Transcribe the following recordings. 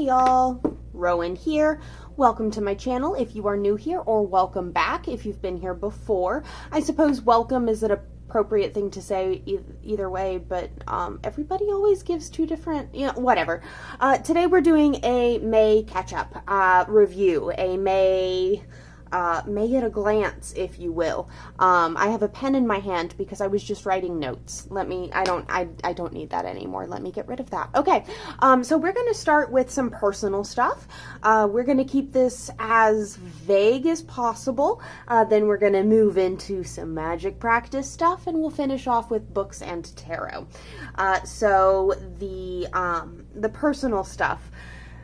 Hey y'all, Rowan here. Welcome to my channel if you are new here, or welcome back if you've been here before. I suppose welcome is an appropriate thing to say either way, but everybody always gives two different, whatever. Today we're doing a May catch-up review, a May at a glance, if you will. I have a pen in my hand because I was just writing notes. I don't need that anymore. Let me get rid of that. Okay, so we're going to start with some personal stuff. We're going to keep this as vague as possible. Then we're going to move into some magic practice stuff, and we'll finish off with books and tarot. So the personal stuff.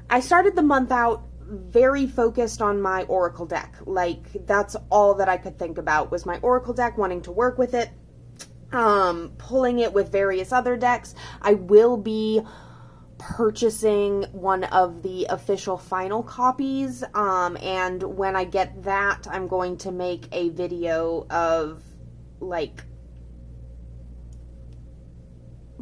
I started the month out very focused on my oracle deck. Like, that's all that I could think about was my oracle deck, wanting to work with it, pulling it with various other decks. I will be purchasing one of the official final copies, and when I get that, I'm going to make a video of, like,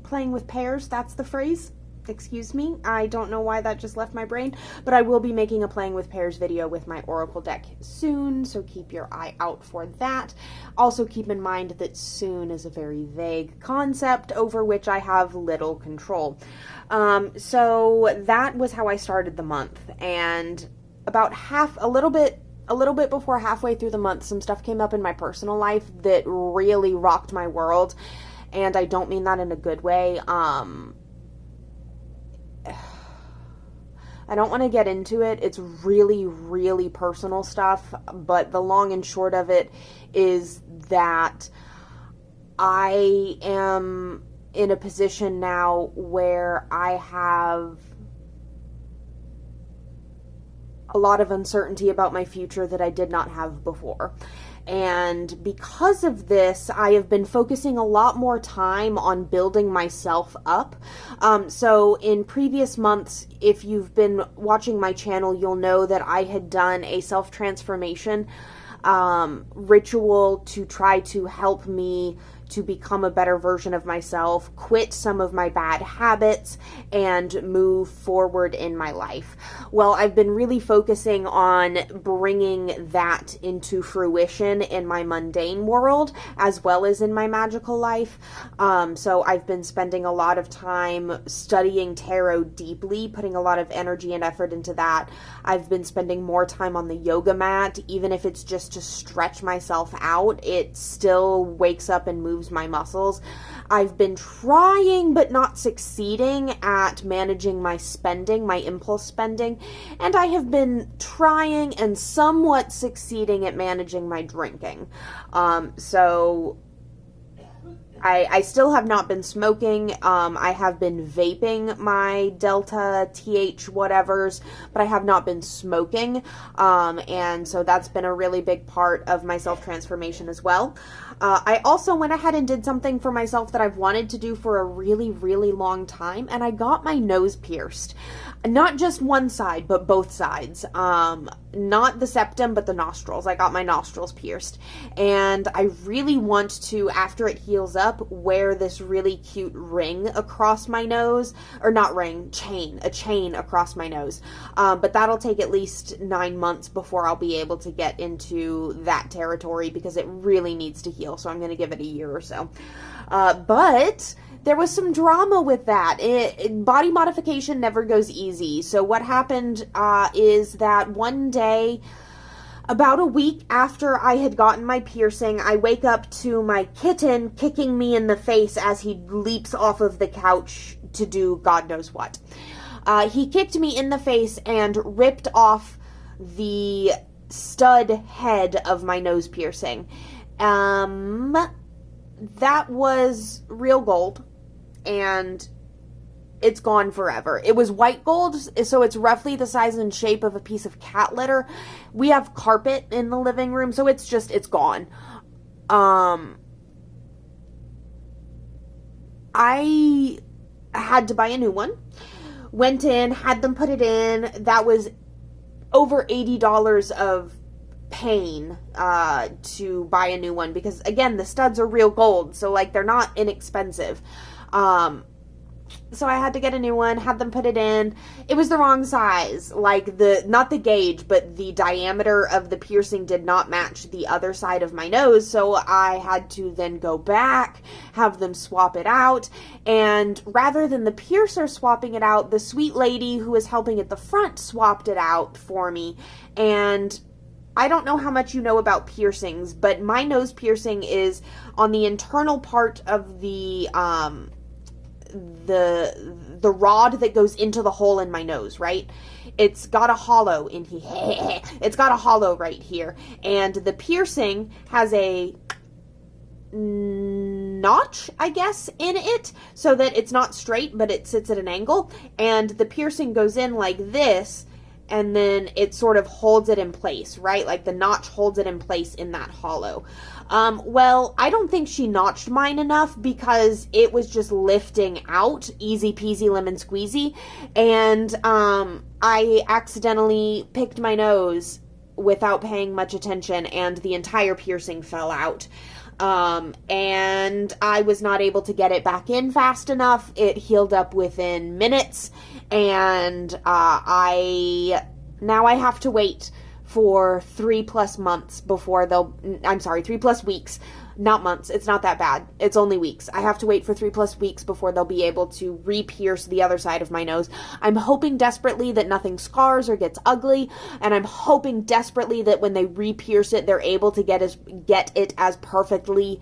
playing with pairs. That's the phrase. Excuse me, I don't know why that just left my brain, but I will be making a playing with pairs video with my oracle deck soon, so keep your eye out for that. Also keep in mind that soon is a very vague concept over which I have little control. So that was how I started the month, and about a little bit before halfway through the month, some stuff came up in my personal life that really rocked my world, and I don't mean that in a good way. I don't want to get into it. It's really, really personal stuff, but the long and short of it is that I am in a position now where I have a lot of uncertainty about my future that I did not have before. And because of this, I have been focusing a lot more time on building myself up. So in previous months, if you've been watching my channel, you'll know that I had done a self-transformation ritual to try to help me to become a better version of myself, quit some of my bad habits, and move forward in my life. Well, I've been really focusing on bringing that into fruition in my mundane world, as well as in my magical life. So I've been spending a lot of time studying tarot deeply, putting a lot of energy and effort into that. I've been spending more time on the yoga mat, even if it's just to stretch myself out. It still wakes up and moves my muscles. I've been trying but not succeeding at managing my spending, my impulse spending, and I have been trying and somewhat succeeding at managing my drinking. So I still have not been smoking. I have been vaping my Delta, TH, whatevers, but I have not been smoking. And so that's been a really big part of my self-transformation as well. I also went ahead and did something for myself that I've wanted to do for a really, really long time, and I got my nose pierced. Not just one side, but both sides. Not the septum, but the nostrils. I got my nostrils pierced. And I really want to, after it heals up, wear this really cute ring across my nose. Or not ring, a chain across my nose. But that'll take at least 9 months before I'll be able to get into that territory, because it really needs to heal. So I'm going to give it a year or so. But there was some drama with that. Body modification never goes easy. So what happened is that one day, about a week after I had gotten my piercing, I wake up to my kitten kicking me in the face as he leaps off of the couch to do God knows what. He kicked me in the face and ripped off the stud head of my nose piercing. That was real gold, and it's gone forever. It was white gold, so it's roughly the size and shape of a piece of cat litter. We have carpet in the living room, so it's gone. I had to buy a new one. Went in, had them put it in. That was over $80 of pain to buy a new one, because again, the studs are real gold, so like they're not inexpensive. So I had to get a new one, had them put it in. It was the wrong size. Like not the gauge, but the diameter of the piercing did not match the other side of my nose. So I had to then go back, have them swap it out. And rather than the piercer swapping it out, the sweet lady who was helping at the front swapped it out for me. And I don't know how much you know about piercings, but my nose piercing is on the internal part of the rod that goes into the hole in my nose, right? It's got a hollow in here. It's got a hollow right here. And the piercing has a notch, I guess, in it, so that it's not straight, but it sits at an angle. And the piercing goes in like this, and then it sort of holds it in place, right? Like the notch holds it in place in that hollow. Well, I don't think she notched mine enough because it was just lifting out, easy peasy lemon squeezy, and I accidentally picked my nose without paying much attention, and the entire piercing fell out. And I was not able to get it back in fast enough. It healed up within minutes, and now I have to wait for 3+ months before I'm sorry, 3+ weeks, not months. It's not that bad. It's only weeks. I have to wait for 3+ weeks before they'll be able to re-pierce the other side of my nose. I'm hoping desperately that nothing scars or gets ugly, and I'm hoping desperately that when they re-pierce it, they're able to get it as perfectly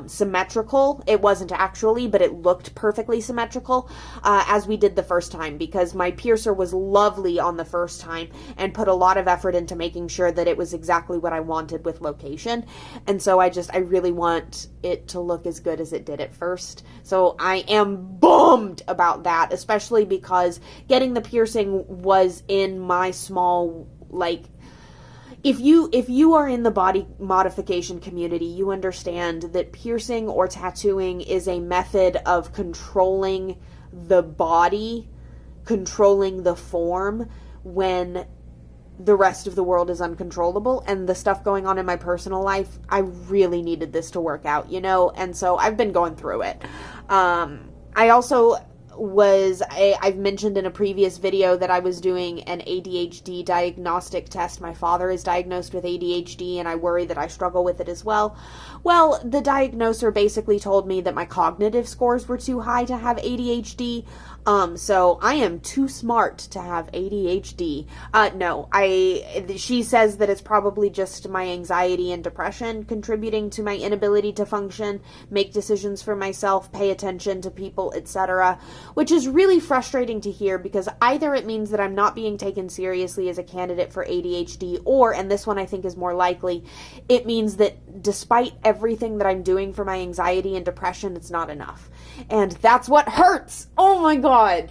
symmetrical. It wasn't actually, but it looked perfectly symmetrical as we did the first time, because my piercer was lovely on the first time and put a lot of effort into making sure that it was exactly what I wanted with location. And so I really want it to look as good as it did at first. So I am bummed about that, especially because getting the piercing was in my small, like, if you are in the body modification community, you understand that piercing or tattooing is a method of controlling the body, controlling the form when the rest of the world is uncontrollable. And the stuff going on in my personal life, I really needed this to work out, and so I've been going through it. I also I've mentioned in a previous video that I was doing an ADHD diagnostic test. My father is diagnosed with ADHD, and I worry that I struggle with it as well. Well, the diagnoser basically told me that my cognitive scores were too high to have ADHD. So I am too smart to have ADHD. No, she says that it's probably just my anxiety and depression contributing to my inability to function, make decisions for myself, pay attention to people, etc., which is really frustrating to hear, because either it means that I'm not being taken seriously as a candidate for ADHD, or, and this one I think is more likely, it means that despite everything that I'm doing for my anxiety and depression, it's not enough. And that's what hurts. Oh my God.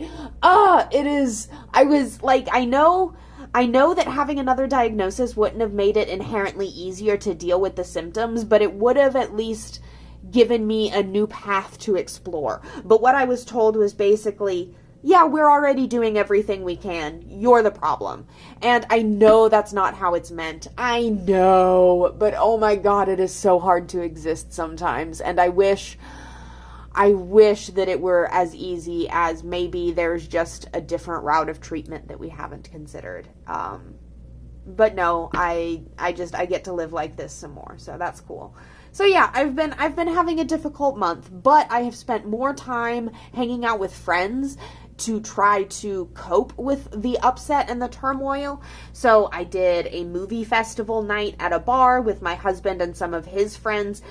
It is. I was like, I know that having another diagnosis wouldn't have made it inherently easier to deal with the symptoms, but it would have at least given me a new path to explore. But what I was told was basically, yeah, we're already doing everything we can. You're the problem. And I know that's not how it's meant. I know. But oh my God, it is so hard to exist sometimes. And I wish that it were as easy as maybe there's just a different route of treatment that we haven't considered. But no, I get to live like this some more. So that's cool. So yeah, I've been having a difficult month, but I have spent more time hanging out with friends to try to cope with the upset and the turmoil. So I did a movie festival night at a bar with my husband and some of his friends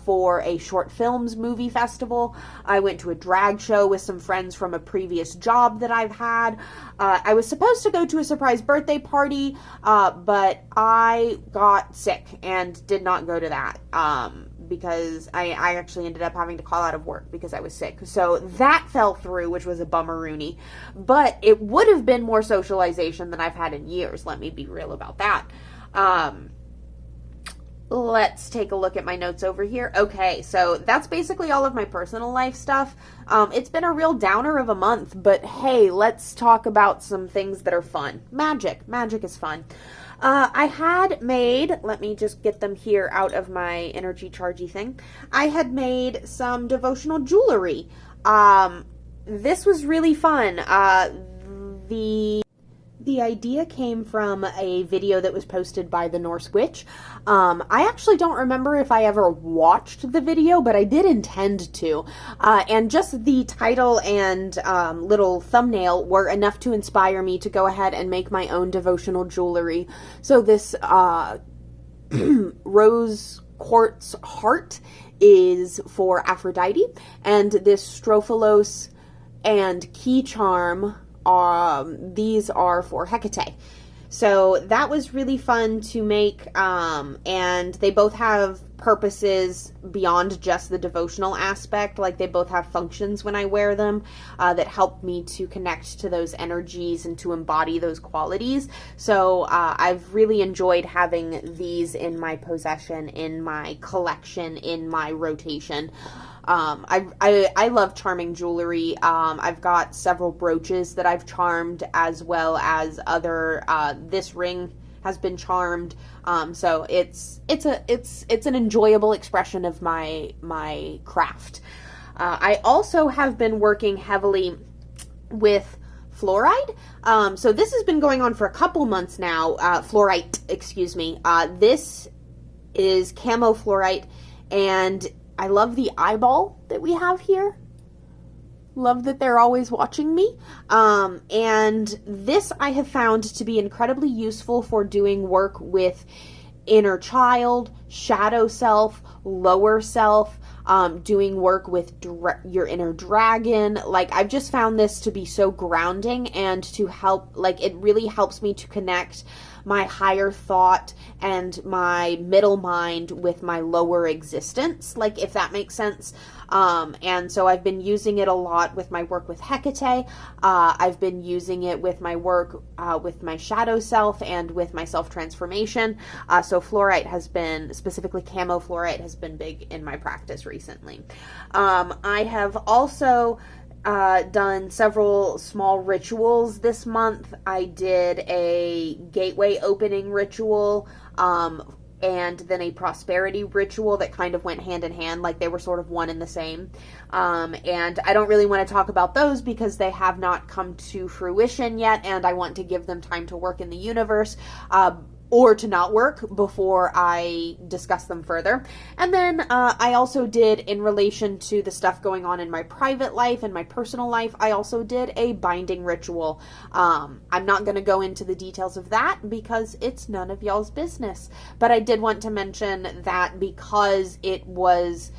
for a short films movie festival. I went to a drag show with some friends from a previous job that I've had. I was supposed to go to a surprise birthday party, but I got sick and did not go to that. Because I actually ended up having to call out of work because I was sick. So that fell through, which was a bummeroony. But it would have been more socialization than I've had in years. Let me be real about that. Let's take a look at my notes over here. Okay, so that's basically all of my personal life stuff. It's been a real downer of a month, but hey, let's talk about some things that are fun. Magic. Magic is fun. I had made, let me just get them here out of my energy chargy thing. I had made some devotional jewelry. this was really fun. The idea came from a video that was posted by the Norse Witch. I actually don't remember if I ever watched the video, but I did intend to. And just the title and little thumbnail were enough to inspire me to go ahead and make my own devotional jewelry. So this rose quartz heart is for Aphrodite, and this strophalos and key charm, these are for Hecate. So that was really fun to make, and they both have purposes beyond just the devotional aspect. Like, they both have functions when I wear them that help me to connect to those energies and to embody those qualities. So I've really enjoyed having these in my possession, in my collection, in my rotation. I love charming jewelry. I've got several brooches that I've charmed, as well as other, this ring has been charmed. So it's an enjoyable expression of my craft. I also have been working heavily with fluoride. So this has been going on for a couple months now. Fluorite, excuse me. This is camo fluorite, and I love the eyeball that we have here. Love that they're always watching me. And this I have found to be incredibly useful for doing work with inner child, shadow self, lower self, doing work with your inner dragon. Like, I've just found this to be so grounding and to help, like, it really helps me to connect my higher thought and my middle mind with my lower existence, like, if that makes sense. And so I've been using it a lot with my work with Hecate. I've been using it with my work with my shadow self and with my self-transformation. So fluorite has been, specifically camo fluorite, has been big in my practice recently. I have also done several small rituals this month. I did a gateway opening ritual, and then a prosperity ritual that kind of went hand in hand, like they were sort of one and the same. And I don't really want to talk about those because they have not come to fruition yet, and I want to give them time to work in the universe, or to not work before I discuss them further. And then I also did, in relation to the stuff going on in my private life and my personal life, I also did a binding ritual. I'm not going to go into the details of that because it's none of y'all's business. But I did want to mention that because it was,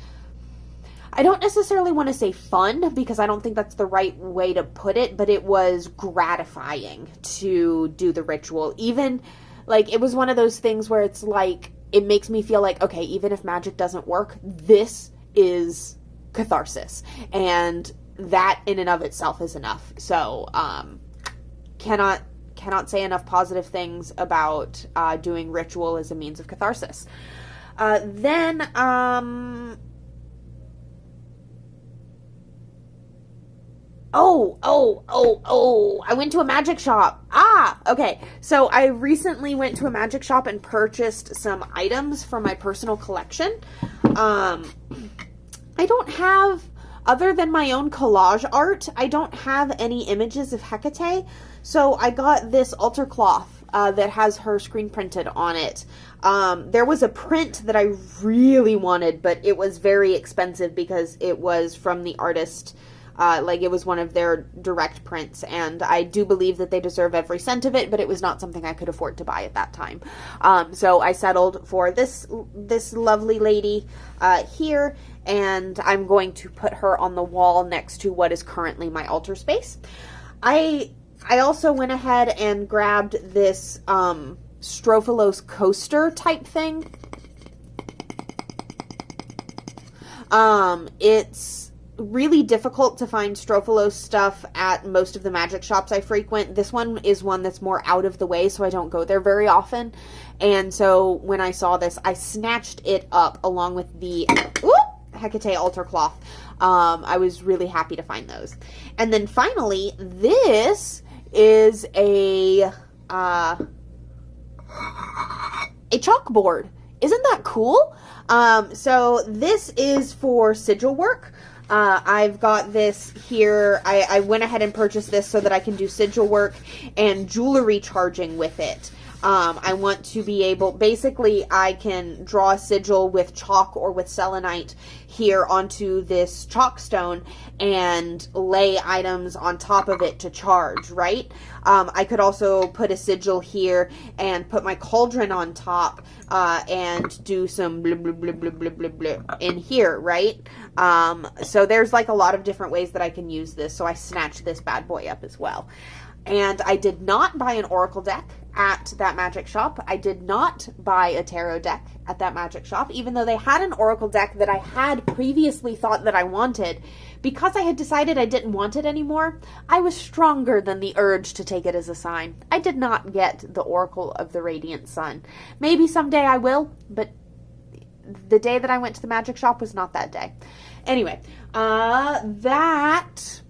I don't necessarily want to say fun, because I don't think that's the right way to put it, but it was gratifying to do the ritual. Even, like, it was one of those things where it's like, it makes me feel like, okay, even if magic doesn't work, this is catharsis. And that in and of itself is enough. So, cannot say enough positive things about doing ritual as a means of catharsis. Then, I went to a magic shop. Okay. So I recently went to a magic shop and purchased some items for my personal collection. I don't have, other than my own collage art, I don't have any images of Hecate. So I got this altar cloth that has her screen printed on it. There was a print that I really wanted, but it was very expensive because it was from the artist. Like, it was one of their direct prints, and I do believe that they deserve every cent of it, but it was not something I could afford to buy at that time. So I settled for this lovely lady here, and I'm going to put her on the wall next to what is currently my altar space. I also went ahead and grabbed this Strophalos coaster type thing. It's really difficult to find Strophalos stuff at most of the magic shops I frequent. This one is one that's more out of the way, so I don't go there very often. And so when I saw this, I snatched it up along with the Hecate altar cloth. I was really happy to find those. And then finally, this is a chalkboard. Isn't that cool? So this is for sigil work. I've got this here. I went ahead and purchased this so that I can do sigil work and jewelry charging with it. I want to be able, basically I can draw a sigil with chalk or with selenite here onto this chalk stone and lay items on top of it to charge, right? I could also put a sigil here and put my cauldron on top and do some blah, blah, blah, blah, blah, blah, blah in here, right? So there's like a lot of different ways that I can use this, so I snatched this bad boy up as well. And I did not buy an oracle deck at that magic shop. I did not buy a tarot deck at that magic shop, even though they had an oracle deck that I had previously thought that I wanted. Because I had decided I didn't want it anymore, I was stronger than the urge to take it as a sign. I did not get the Oracle of the Radiant Sun. Maybe someday I will, but the day that I went to the magic shop was not that day. Anyway, that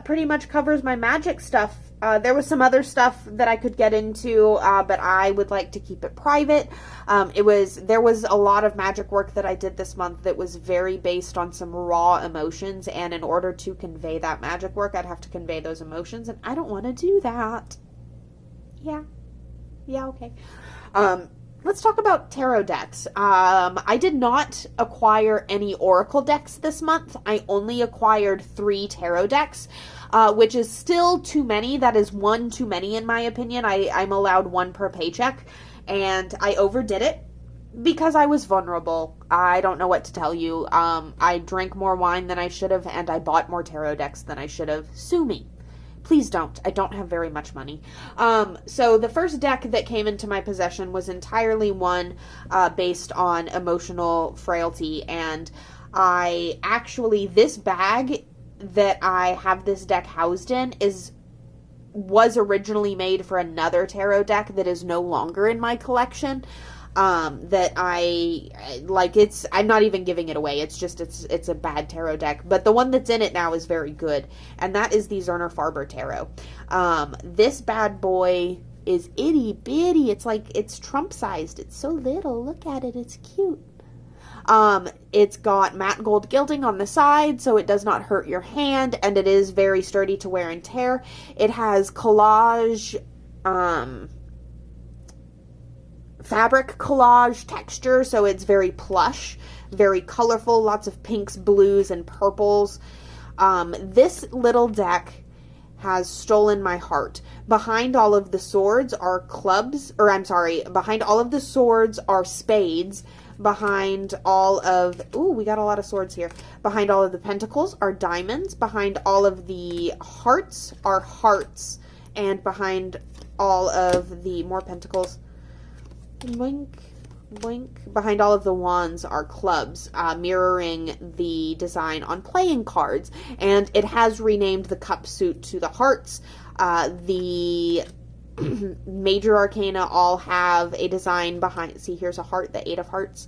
pretty much covers my magic stuff. There was some other stuff that I could get into, but I would like to keep it private. There was a lot of magic work that I did this month that was very based on some raw emotions, and in order to convey that magic work, I'd have to convey those emotions, and I don't want to do that. Yeah, okay. Let's talk about tarot decks. I did not acquire any oracle decks this month. I only acquired 3 tarot decks, which is still too many. That is one too many in my opinion. I'm allowed 1 per paycheck, and I overdid it because I was vulnerable. I don't know what to tell you. I drank more wine than I should have, and I bought more tarot decks than I should have. Sue me. Please don't. I don't have very much money. So the first deck that came into my possession was entirely one based on emotional frailty. And this bag that I have this deck housed in was originally made for another tarot deck that is no longer in my collection. That I'm not even giving it away. It's a bad tarot deck, but the one that's in it now is very good. And that is the Zerner Farber Tarot. This bad boy is itty bitty. It's Trump sized. It's so little. Look at it. It's cute. It's got matte gold gilding on the side, so it does not hurt your hand, and it is very sturdy to wear and tear. It has collage, fabric collage texture, so it's very plush, very colorful, lots of pinks, blues, and purples. This little deck has stolen my heart. Behind all of the swords are behind all of the swords are spades. Behind all of, we got a lot of swords here. Behind all of the pentacles are diamonds. Behind all of the hearts are hearts. And behind all of the more pentacles, blink, blink. Behind all of the wands are clubs, mirroring the design on playing cards. And it has renamed the cup suit to the hearts. The major arcana all have a design behind. See, here's a heart, the 8 of hearts.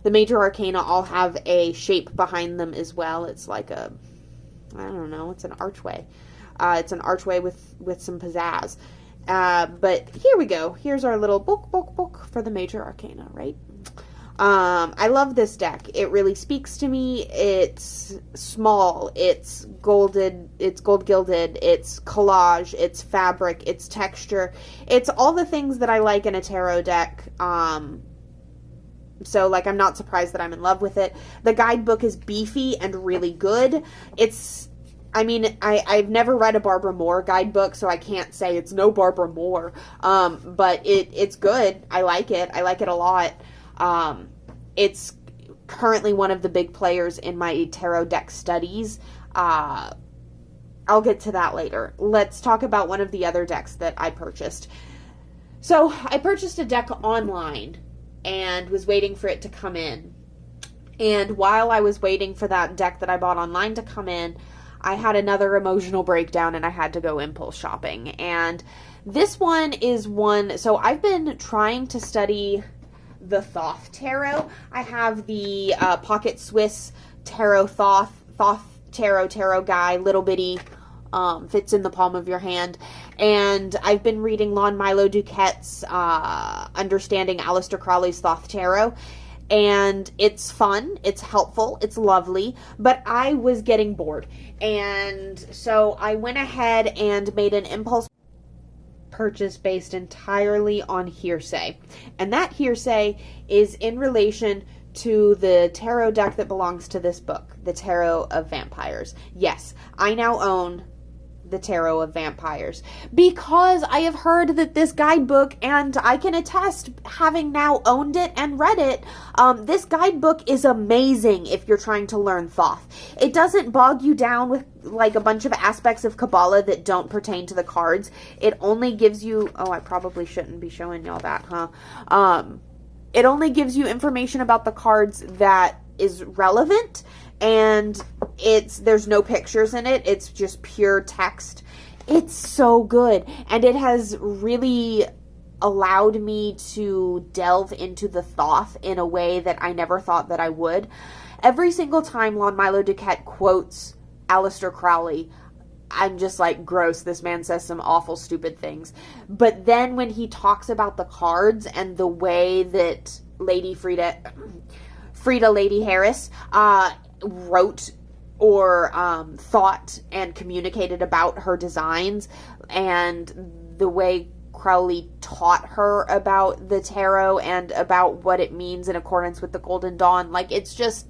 The major arcana all have a shape behind them as well. It's like it's an archway. It's an archway with some pizzazz. But here we go. Here's our little book for the major arcana, right? I love this deck. It really speaks to me. It's small. It's gold gilded. It's collage. It's fabric. It's texture. It's all the things that I like in a tarot deck. So, I'm not surprised that I'm in love with it. The guidebook is beefy and really good. I've never read a Barbara Moore guidebook, so I can't say it's no Barbara Moore. But it's good. I like it. I like it a lot. It's currently one of the big players in my tarot deck studies. I'll get to that later. Let's talk about one of the other decks that I purchased. So I purchased a deck online and was waiting for it to come in. And while I was waiting for that deck that I bought online to come in, I had another emotional breakdown and I had to go impulse shopping. And this one is one, so I've been trying to study the Thoth Tarot. I have the Pocket Swiss Tarot Thoth Tarot guy, little bitty, fits in the palm of your hand. And I've been reading Lon Milo Duquette's Understanding Aleister Crowley's Thoth Tarot. and it's fun, it's helpful, it's lovely, but I was getting bored. And so I went ahead and made an impulse purchase based entirely on hearsay. And that hearsay is in relation to the tarot deck that belongs to this book, the Tarot of Vampyres. Yes, I now own the Tarot of Vampyres because I have heard that this guidebook, and I can attest, having now owned it and read it, this guidebook is amazing if you're trying to learn Thoth. It doesn't bog you down with like a bunch of aspects of Kabbalah that don't pertain to the cards. It only gives you, oh, I probably shouldn't be showing y'all that, huh? It only gives you information about the cards that is relevant, and there's no pictures in it. It's just pure text. It's so good, and it has really allowed me to delve into the Thoth in a way that I never thought that I would. Every single time Lon Milo DuQuette quotes Aleister Crowley, I'm just like, gross, this man says some awful stupid things. But then when he talks about the cards and the way that Lady Frida Lady Harris wrote or thought and communicated about her designs, and the way Crowley taught her about the tarot and about what it means in accordance with the Golden Dawn, like, it's just,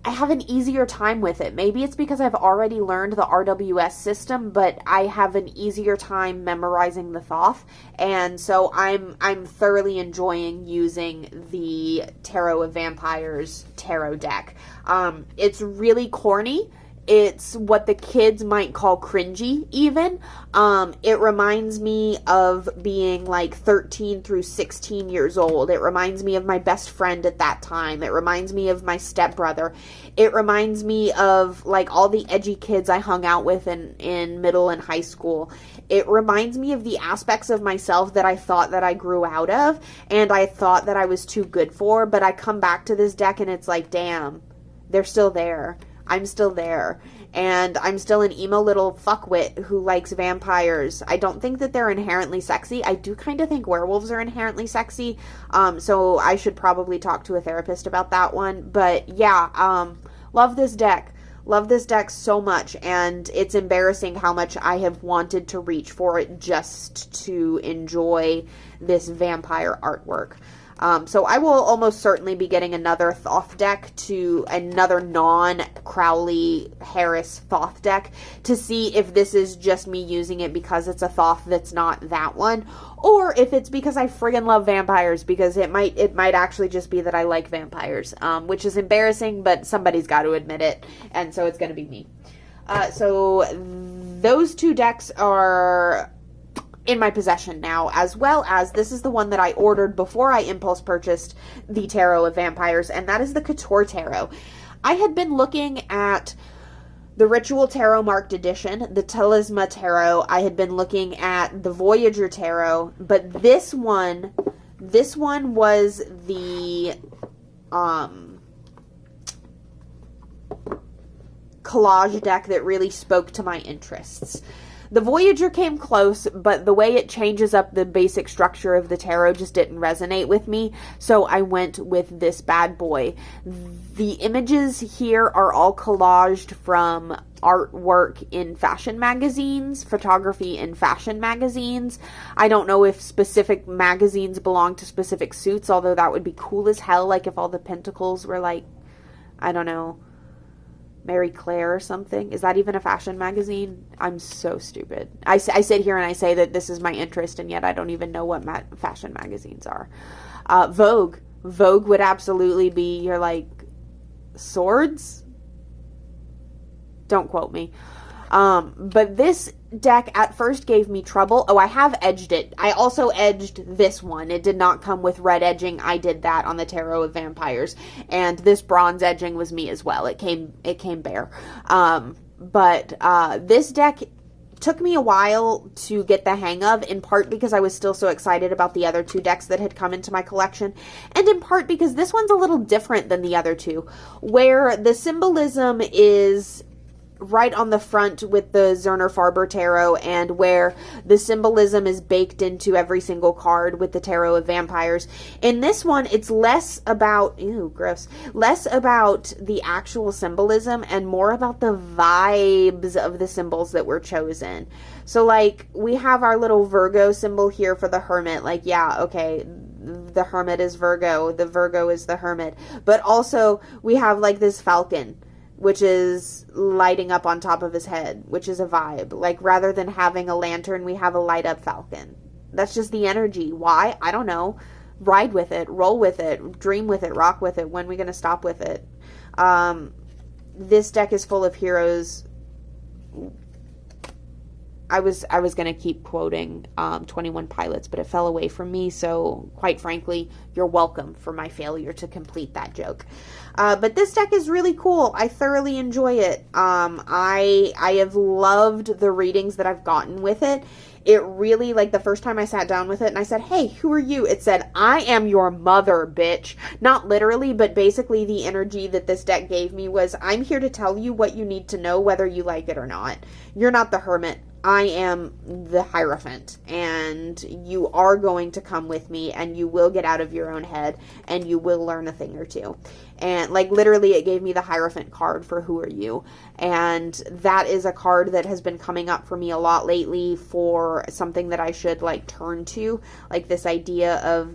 I have an easier time with it. Maybe it's because I've already learned the RWS system, but I have an easier time memorizing the Thoth, and so I'm thoroughly enjoying using the Tarot of Vampyres tarot deck. It's really corny. It's what the kids might call cringy, even. It reminds me of being like 13 through 16 years old. It reminds me of my best friend at that time. It reminds me of my stepbrother. It reminds me of like all the edgy kids I hung out with in middle and high school. It reminds me of the aspects of myself that I thought that I grew out of and I thought that I was too good for, but I come back to this deck and it's like, damn, they're still there. I'm still there, and I'm still an emo little fuckwit who likes vampires. I don't think that they're inherently sexy. I do kind of think werewolves are inherently sexy, so I should probably talk to a therapist about that one. But yeah, love this deck. Love this deck so much, and it's embarrassing how much I have wanted to reach for it just to enjoy this vampire artwork. So I will almost certainly be getting another Thoth deck, another non-Crowley Harris Thoth deck, to see if this is just me using it because it's a Thoth that's not that one, or if it's because I friggin' love vampires, because it might actually just be that I like vampires, which is embarrassing, but somebody's got to admit it, and so it's going to be me. So those two decks are in my possession now, as well as this is the one that I ordered before I impulse purchased the Tarot of Vampyres, and that is the Couture Tarot. I had been looking at the Ritual Tarot Marked Edition, the Talisma Tarot. I had been looking at the Voyager Tarot, but this one was the collage deck that really spoke to my interests. The Voyager came close, but the way it changes up the basic structure of the tarot just didn't resonate with me, so I went with this bad boy. The images here are all collaged from artwork in fashion magazines, photography in fashion magazines. I don't know if specific magazines belong to specific suits, although that would be cool as hell, like if all the pentacles were like, I don't know, Mary Claire or something. Is that even a fashion magazine? I'm so stupid. I sit here and I say that this is my interest, and yet I don't even know what fashion magazines are. Vogue would absolutely be your, like, swords? Don't quote me. But this deck at first gave me trouble. Oh, I have edged it. I also edged this one. It did not come with red edging. I did that on the Tarot of Vampyres. And this bronze edging was me as well. It came bare. But this deck took me a while to get the hang of, in part because I was still so excited about the other two decks that had come into my collection, and in part because this one's a little different than the other two, where the symbolism is right on the front with the Zerner Farber tarot, and where the symbolism is baked into every single card with the Tarot of Vampyres. In this one, it's less about, less about the actual symbolism and more about the vibes of the symbols that were chosen. So, like, we have our little Virgo symbol here for the Hermit. Like, yeah, okay, the Hermit is Virgo, the Virgo is the Hermit. But also, we have, like, this falcon, which is lighting up on top of his head, which is a vibe. Like, rather than having a lantern, we have a light up falcon. That's just the energy. Why? I don't know. Ride with it, roll with it, dream with it, rock with it. When are we going to stop with it? This deck is full of heroes. I was going to keep quoting 21 Pilots, but it fell away from me. So, quite frankly, you're welcome for my failure to complete that joke. But this deck is really cool. I thoroughly enjoy it. I have loved the readings that I've gotten with it. It really, like, the first time I sat down with it and I said, hey, who are you? It said, I am your mother, bitch. Not literally, but basically the energy that this deck gave me was, I'm here to tell you what you need to know, whether you like it or not. You're not the Hermit. I am the Hierophant, and you are going to come with me, and you will get out of your own head, and you will learn a thing or two. And, like, literally, it gave me the Hierophant card for Who Are You? And that is a card that has been coming up for me a lot lately for something that I should, like, turn to. Like, this idea of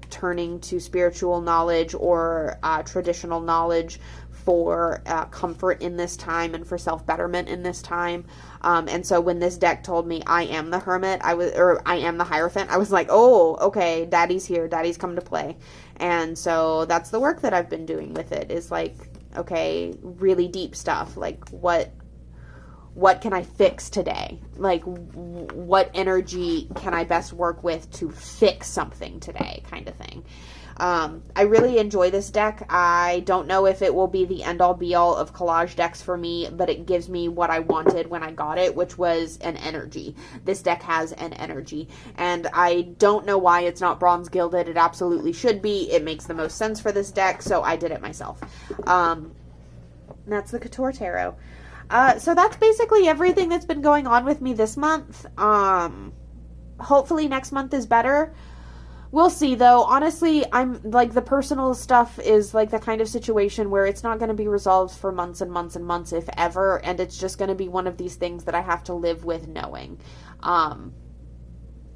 turning to spiritual knowledge or traditional knowledge for comfort in this time and for self-betterment in this time. And so when this deck told me I am the Hermit, I am the Hierophant, I was like, oh, okay, Daddy's here, Daddy's come to play. And so that's the work that I've been doing with it, is like, okay, really deep stuff. Like, what can I fix today? Like, what energy can I best work with to fix something today, kind of thing. I really enjoy this deck. I don't know if it will be the end-all be-all of collage decks for me, but it gives me what I wanted when I got it, which was an energy. This deck has an energy, and I don't know why it's not bronze gilded. It absolutely should be. It makes the most sense for this deck, so I did it myself. That's the Couture Tarot. So that's basically everything that's been going on with me this month. Hopefully next month is better. We'll see, though. Honestly, I'm, like, the personal stuff is, like, the kind of situation where it's not going to be resolved for months and months and months, if ever, and it's just going to be one of these things that I have to live with knowing.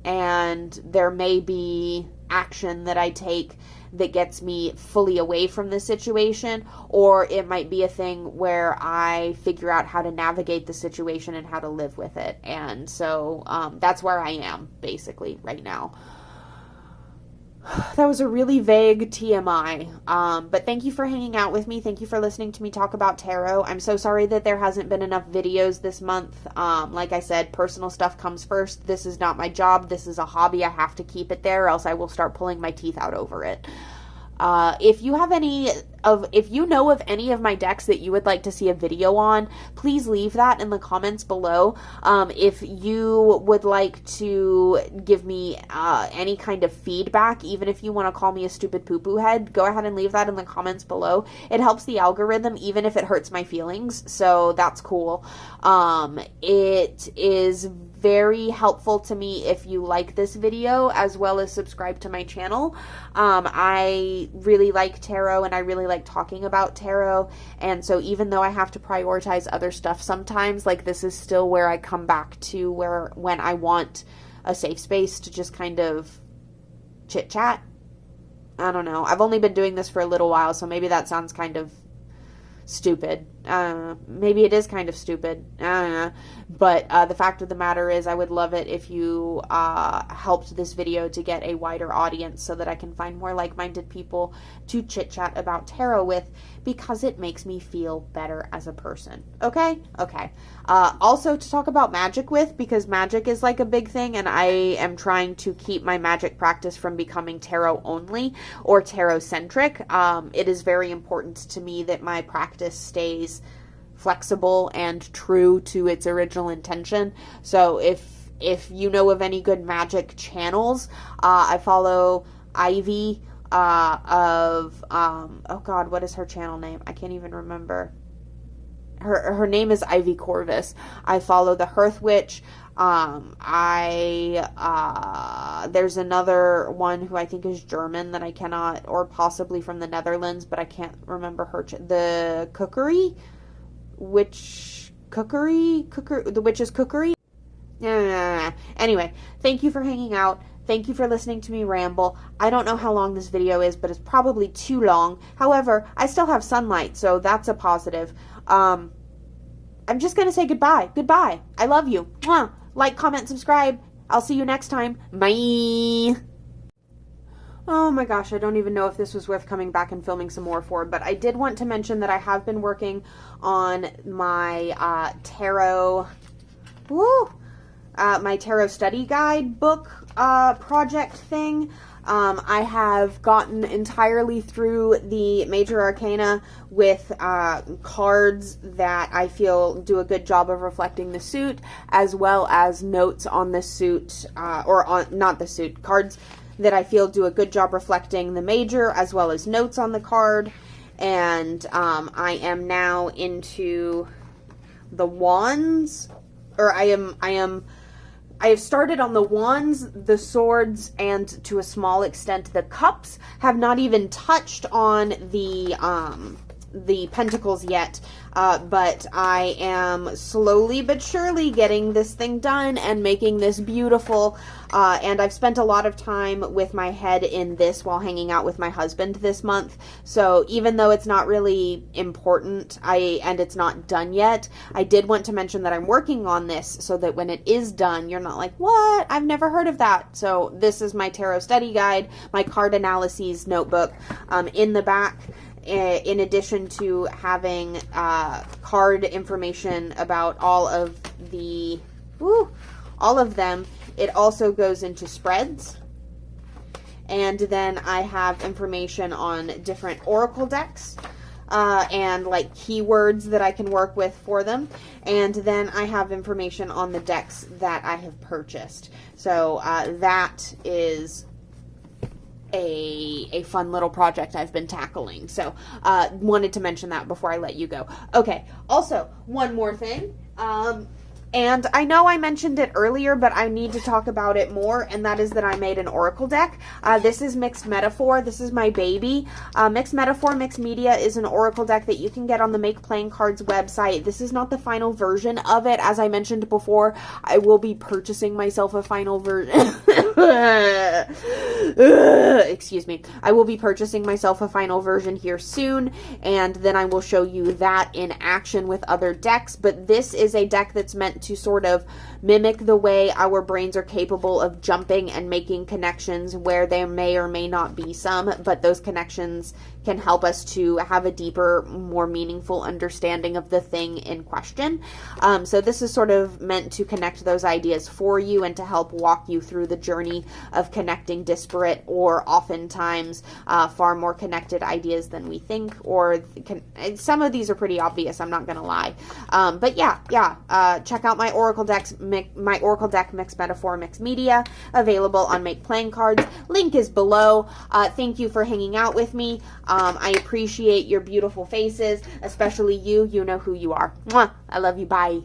And there may be action that I take that gets me fully away from the situation, or it might be a thing where I figure out how to navigate the situation and how to live with it. And so that's where I am, basically, right now. That was a really vague TMI, but thank you for hanging out with me. Thank you for listening to me talk about tarot. I'm so sorry that there hasn't been enough videos this month. Like I said, personal stuff comes first. This is not my job. This is a hobby. I have to keep it there, or else I will start pulling my teeth out over it. If you know of any of my decks that you would like to see a video on, please leave that in the comments below. If you would like to give me any kind of feedback, even if you want to call me a stupid poo-poo head, go ahead and leave that in the comments below. It helps the algorithm, even if it hurts my feelings, so that's cool. It is very helpful to me if you like this video, as well as subscribe to my channel. I really like tarot, and I really like talking about tarot, and so even though I have to prioritize other stuff sometimes, like, this is still where I come back to when I want a safe space to just kind of chit chat. I don't know. I've only been doing this for a little while, so maybe that sounds kind of stupid. Maybe it is kind of stupid. But the fact of the matter is, I would love it if you helped this video to get a wider audience so that I can find more like-minded people to chit-chat about tarot with, because it makes me feel better as a person. Okay? Okay. Also to talk about magic with, because magic is like a big thing, and I am trying to keep my magic practice from becoming tarot only or tarot centric. It is very important to me that my practice stays flexible and true to its original intention. So if you know of any good magic channels, I follow Ivy oh god, what is her channel name? I can't even remember. her name is Ivy Corvus. I follow the Hearth Witch. There's another one who I think is German that I cannot, or possibly from the Netherlands, but I can't remember her. The Cookery? The Witch's Cookery? Anyway, thank you for hanging out. Thank you for listening to me ramble. I don't know how long this video is, but it's probably too long. However, I still have sunlight, so that's a positive. I'm just going to say goodbye. Goodbye. I love you. Mwah. Like, comment, subscribe. I'll see you next time. Bye. Oh my gosh, I don't even know if this was worth coming back and filming some more for, but I did want to mention that I have been working on my tarot... my tarot study guide book project thing. I have gotten entirely through the major arcana with cards that I feel do a good job of reflecting the suit, as well as notes on the suit, not the suit, cards that I feel do a good job reflecting the major, as well as notes on the card. And I am now into the wands, or I have started on the wands, the swords, and to a small extent the cups. Have not even touched on the pentacles yet, but I am slowly but surely getting this thing done and making this beautiful, and I've spent a lot of time with my head in this while hanging out with my husband this month, so even though it's not really important, and it's not done yet, I did want to mention that I'm working on this so that when it is done, you're not like, what? I've never heard of that. So this is my tarot study guide, my card analyses notebook, in the back. In addition to having card information about all of them, it also goes into spreads. And then I have information on different oracle decks and like keywords that I can work with for them. And then I have information on the decks that I have purchased. So that is a fun little project I've been tackling. So wanted to mention that before I let you go. Okay, also one more thing, and I know I mentioned it earlier, but I need to talk about it more, and that is that I made an oracle deck. This is Mixed Metaphor. This is my baby. Mixed Metaphor, Mixed Media is an oracle deck that you can get on the Make Playing Cards website. This is not the final version of it. As I mentioned before, I will be purchasing myself a final version. Excuse me. I will be purchasing myself a final version here soon, and then I will show you that in action with other decks. But this is a deck that's meant to sort of mimic the way our brains are capable of jumping and making connections where there may or may not be some, but those connections can help us to have a deeper, more meaningful understanding of the thing in question. So this is sort of meant to connect those ideas for you and to help walk you through the journey of connecting disparate or oftentimes far more connected ideas than we think, or some of these are pretty obvious, I'm not gonna lie. But yeah, check out my oracle decks, my oracle deck Mixed Metaphor, Mixed Media, available on Make Playing Cards. Link is below. Thank you for hanging out with me. I appreciate your beautiful faces, especially you. You know who you are. Mwah! I love you. Bye.